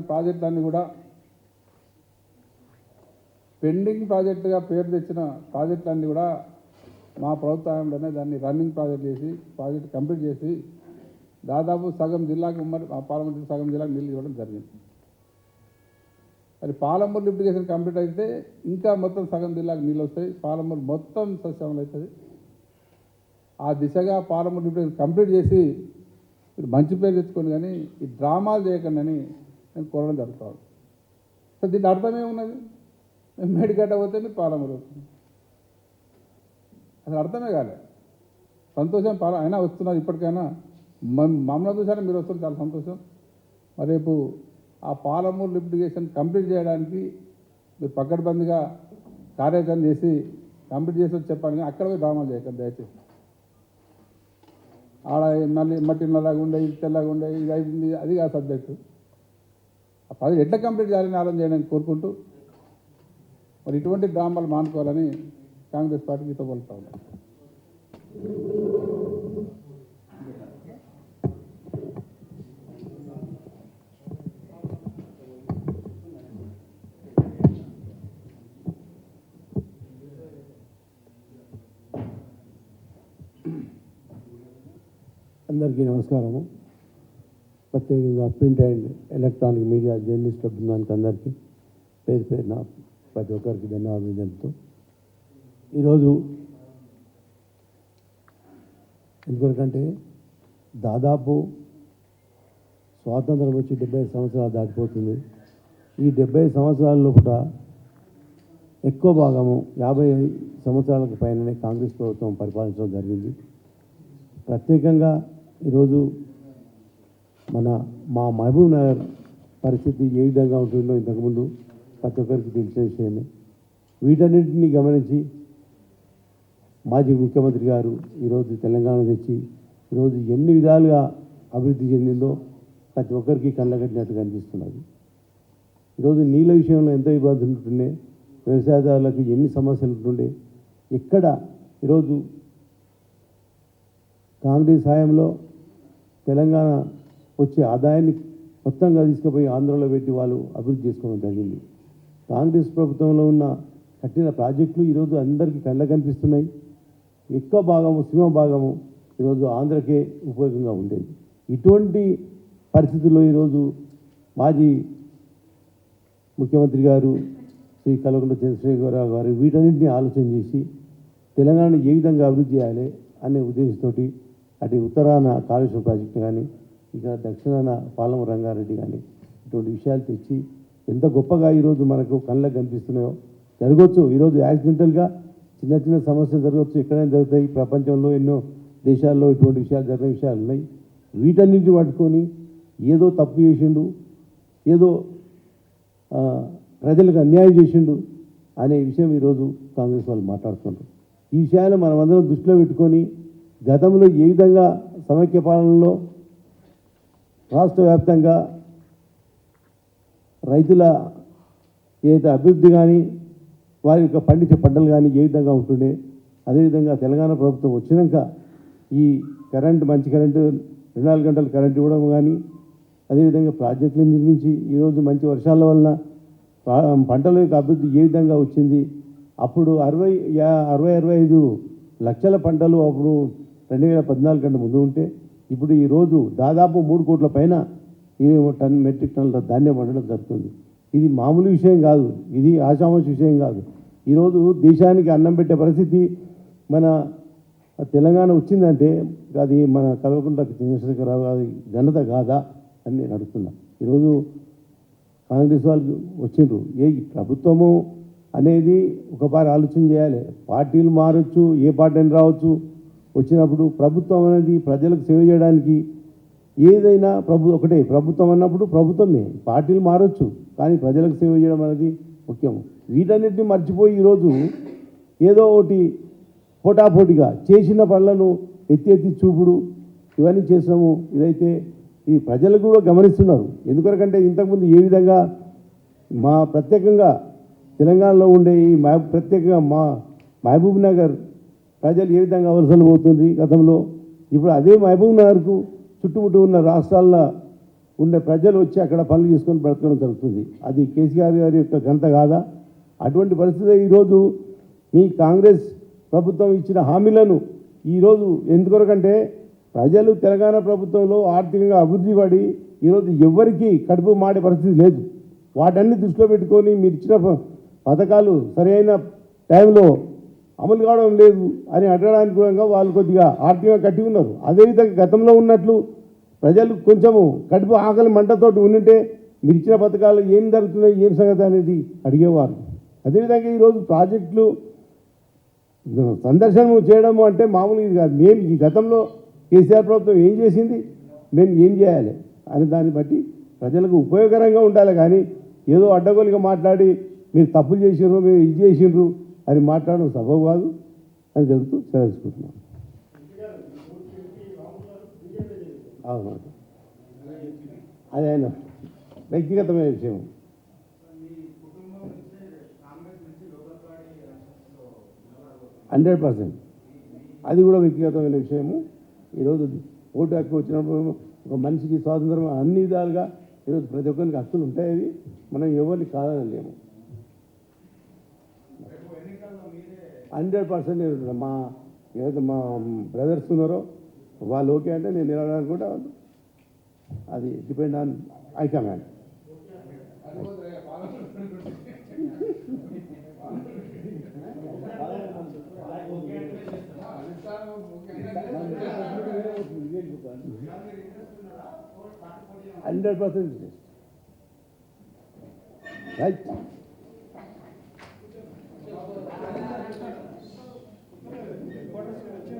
ప్రాజెక్టులన్నీ కూడా పెండింగ్ ప్రాజెక్టుగా పేరు తెచ్చిన ప్రాజెక్టులన్నీ కూడా మా ప్రభుత్వంలోనే దాన్ని రన్నింగ్ ప్రాజెక్ట్ కంప్లీట్ చేసి దాదాపు సగం జిల్లాకు ఉమ్మడి పాలమూరు సగం జిల్లాకు నీళ్ళు ఇవ్వడం జరిగింది. మరి పాలమూరు లిఫ్టిగేషన్ కంప్లీట్ అయితే ఇంకా మొత్తం సగం జిల్లాకు నీళ్ళు వస్తాయి, పాలమూరు మొత్తం సస్యమలు అవుతుంది. ఆ దిశగా పాలమూరు లిఫ్టిగేషన్ కంప్లీట్ చేసి మీరు మంచి పేరు తెచ్చుకొని కానీ ఈ డ్రామాలు చేయకండి అని నేను కోరడం జరుగుతాను. సో దీని అర్థమే ఉన్నది, మేడిగడ్డ పోతే మీరు పాలమూరు అవుతుంది, అసలు అర్థమే కాలే. సంతోషం అయినా వస్తున్నారు, ఇప్పటికైనా మమ్మల్ని చూసారా మీరు వస్తున్నారు, చాలా సంతోషం. మరి రేపు ఆ పాలమూరు లిఫ్టిగేషన్ కంప్లీట్ చేయడానికి మీరు పకడ్బందీగా కార్యాచరణ చేసి కంప్లీట్ చేసి చెప్పాలని అక్కడ పోయి డ్రామాలు చేయకండి దయచేసి. ఆడ మళ్ళీ మట్టి నల్లగా ఉండే ఇది తెల్లగా ఉండే ఇది అయింది, అది కాదు సబ్జెక్టు. ఆ పది ఎట్లా కంప్లీట్ చేయాలని ఆలోచన చేయడానికి కోరుకుంటూ మరి ఇటువంటి డ్రామాలు మానుకోవాలని కాంగ్రెస్ పార్టీకి ఇతబలుతా ఉన్నాం. అందరికీ నమస్కారము. ప్రత్యేకంగా ప్రింట్ అండ్ ఎలక్ట్రానిక్ మీడియా జర్నలిస్టుల బృందానికి అందరికీ పేరు పేరున ప్రతి ఒక్కరికి ధన్యవాదాలు తెలుపుతూ, ఈరోజు ఎందుకంటే దాదాపు స్వాతంత్రం వచ్చి 70 సంవత్సరాలు దాటిపోతుంది. ఈ 70 సంవత్సరాల లోపల ఎక్కువ భాగము 50 సంవత్సరాలకు పైననే కాంగ్రెస్ ప్రభుత్వం పరిపాలించడం జరిగింది. ప్రత్యేకంగా ఈరోజు మా మహబూబ్ నగర్ పరిస్థితి ఏ విధంగా ఉంటుందో ఇంతకుముందు ప్రతి ఒక్కరికి తెలిసిన విషయమే. వీటన్నింటినీ గమనించి మాజీ ముఖ్యమంత్రి గారు ఈరోజు తెలంగాణ తెచ్చి ఈరోజు ఎన్ని విధాలుగా అభివృద్ధి చెందిందో ప్రతి ఒక్కరికి కళ్ళగట్టినట్టు కనిపిస్తున్నది. ఈరోజు నీళ్ళ విషయంలో ఎంతో ఇబ్బందులు ఉంటుండే, వ్యవసాయదారులకు ఎన్ని సమస్యలు ఉంటుండే. ఎక్కడ ఈరోజు కాంగ్రెస్ హయాంలో తెలంగాణ వచ్చే ఆదాయాన్ని మొత్తంగా తీసుకుపోయి ఆంధ్రలో పెట్టి వాళ్ళు అభివృద్ధి చేసుకోవడం జరిగింది. కాంగ్రెస్ ప్రభుత్వంలో ఉన్న కట్టిన ప్రాజెక్టులు ఈరోజు అందరికీ కళ్ళ కనిపిస్తున్నాయి. ఎక్కువ భాగము సింహ భాగము ఈరోజు ఆంధ్రకే ఉపయోగంగా ఉండేది. ఇటువంటి పరిస్థితుల్లో ఈరోజు మాజీ ముఖ్యమంత్రి గారు శ్రీ కల్వకుంట్ల చంద్రశేఖరరావు గారు వీటన్నింటినీ ఆలోచన చేసి తెలంగాణను ఏ విధంగా అభివృద్ధి చేయాలి అనే ఉద్దేశంతో అటు ఉత్తరాన కాళేశ్వరం ప్రాజెక్టు కానీ ఇక దక్షిణాన పాలమూరు రంగారెడ్డి కానీ ఇటువంటి విషయాలు తెచ్చి ఎంత గొప్పగా ఈరోజు మనకు కళ్ళకు కనిపిస్తున్నాయో. జరగవచ్చు ఈరోజు యాక్సిడెంటల్గా చిన్న చిన్న సమస్యలు జరగవచ్చు, ఎక్కడైనా జరుగుతాయి. ప్రపంచంలో ఎన్నో దేశాల్లో ఇటువంటి విషయాలు జరిగిన విషయాలు ఉన్నాయి. వీటన్నింటిని పట్టుకొని ఏదో తప్పు చేసిండు, ఏదో ప్రజలకు అన్యాయం చేసిండు అనే విషయం ఈరోజు కాంగ్రెస్ వాళ్ళు మాట్లాడుతున్నారు. ఈ విషయాన్ని మనమందరం దృష్టిలో పెట్టుకొని గతంలో ఏ విధంగా సమైక్య పాలనలో రాష్ట్ర వ్యాప్తంగా రైతుల ఏదైతే అభివృద్ధి కానీ వారి యొక్క పండించే పంటలు కానీ ఏ విధంగా ఉంటుండే, అదేవిధంగా తెలంగాణ ప్రభుత్వం వచ్చినాక ఈ కరెంటు మంచి కరెంటు 24 గంటలు కరెంటు ఇవ్వడం కానీ, అదేవిధంగా ప్రాజెక్టులు నిర్మించి ఈరోజు మంచి వర్షాల వలన పంటల యొక్క అభివృద్ధి ఏ విధంగా వచ్చింది. అప్పుడు 60-65 లక్షల పంటలు అప్పుడు 2014 కంటే ముందు ఉంటే ఇప్పుడు ఈరోజు దాదాపు 3 కోట్ల పైన ఈ మెట్రిక్ టన్నుల ధాన్యం పండడం జరుగుతుంది. ఇది మామూలు విషయం కాదు, ఇది ఆషామాషి విషయం కాదు. ఈరోజు దేశానికి అన్నం పెట్టే పరిస్థితి మన తెలంగాణ వచ్చిందంటే అది మన కల్వకుంట్ల చంద్రశేఖరరావు గారి ఘనత కాదా అని నేను అడుగుతున్నా. ఈరోజు కాంగ్రెస్ వాళ్ళు వచ్చిండ్రు, ఏ ప్రభుత్వము అనేది ఒకసారి ఆలోచన చేయాలి. పార్టీలు మారచ్చు, ఏ పార్టీ అని రావచ్చు. వచ్చినప్పుడు ప్రభుత్వం అనేది ప్రజలకు సేవ చేయడానికి ఏదైనా ఒకటే ప్రభుత్వం అన్నప్పుడు ప్రభుత్వమే. పార్టీలు మారచ్చు కానీ ప్రజలకు సేవ చేయడం అనేది ముఖ్యం. వీటన్నిటిని మర్చిపోయి ఈరోజు ఏదో ఒకటి పోటాపోటీగా చేసిన పనులను ఎత్తి చూపుడు ఇవన్నీ చేసాము. ఇదైతే ఈ ప్రజలు కూడా గమనిస్తున్నారు. ఎందుకంటే ఇంతకుముందు ఏ విధంగా ప్రత్యేకంగా తెలంగాణలో ఉండే ఈ ప్రత్యేకంగా మహబూబ్ నగర్ ప్రజలు ఏ విధంగా వలసలు పోతుంది గతంలో, ఇప్పుడు అదే మహబూబ్ నగర్కు చుట్టుముట్టు ఉన్న రాష్ట్రాల ఉండే ప్రజలు వచ్చి అక్కడ పనులు చేసుకొని బ్రతకడం జరుగుతుంది. అది కేసీఆర్ గారి యొక్క ఘనత కాదా? అటువంటి పరిస్థితి ఈరోజు మీ కాంగ్రెస్ ప్రభుత్వం ఇచ్చిన హామీలను ఈరోజు ఎందుకొరకంటే ప్రజలు తెలంగాణ ప్రభుత్వంలో ఆర్థికంగా అభివృద్ధి పడి ఈరోజు ఎవ్వరికీ కడుపు మాడే పరిస్థితి లేదు. వాటన్ని దృష్టిలో పెట్టుకొని మీరు ఇచ్చిన పథకాలు సరైన టైంలో అమలు కావడం లేదు అని అడగడానికి కూడా వాళ్ళు కొద్దిగా ఆర్థికంగా కట్టి ఉన్నారు. అదేవిధంగా గతంలో ఉన్నట్లు ప్రజలు కొంచెము కడుపు ఆకలి మంటతోటి ఉండింటే మీరు ఇచ్చిన పథకాలు ఏం జరుగుతున్నాయి, ఏం సంగతి అనేది అడిగేవారు. అదేవిధంగా ఈరోజు ప్రాజెక్టులు సందర్శనం చేయడము అంటే మామూలుగా ఇది కాదు. మేము ఈ గతంలో కేసీఆర్ ప్రభుత్వం ఏం చేసింది, మేము ఏం చేయాలి అని దాన్ని బట్టి ప్రజలకు ఉపయోగకరంగా ఉండాలి. కానీ ఏదో అడ్డగోలుగా మాట్లాడి మీరు తప్పులు చేసిండ్రు, మీరు ఇది చేసిండ్రు అని మాట్లాడడం సబబు కాదు అని చెబుతూ తెలుసుకుంటున్నాం. అవును, అది ఆయన వ్యక్తిగతమైన విషయం. హండ్రెడ్ 100% అది కూడా వ్యక్తిగతమైన విషయము. ఈరోజు ఓటు హక్కు వచ్చినప్పుడు ఒక మనిషికి స్వాతంత్రం అన్ని విధాలుగా ఈరోజు ప్రతి ఒక్కరికి హక్కులు ఉంటాయి. అవి మనం ఎవరిని కాదనలేము. 100% మా ఏదైతే మా బ్రదర్స్ ఉన్నారో వాళ్ళు ఓకే అంటే నేను నిలవడానికి కూడా అది డిపెండ్ ఆన్ హైకమాండ్. $100% రైట్.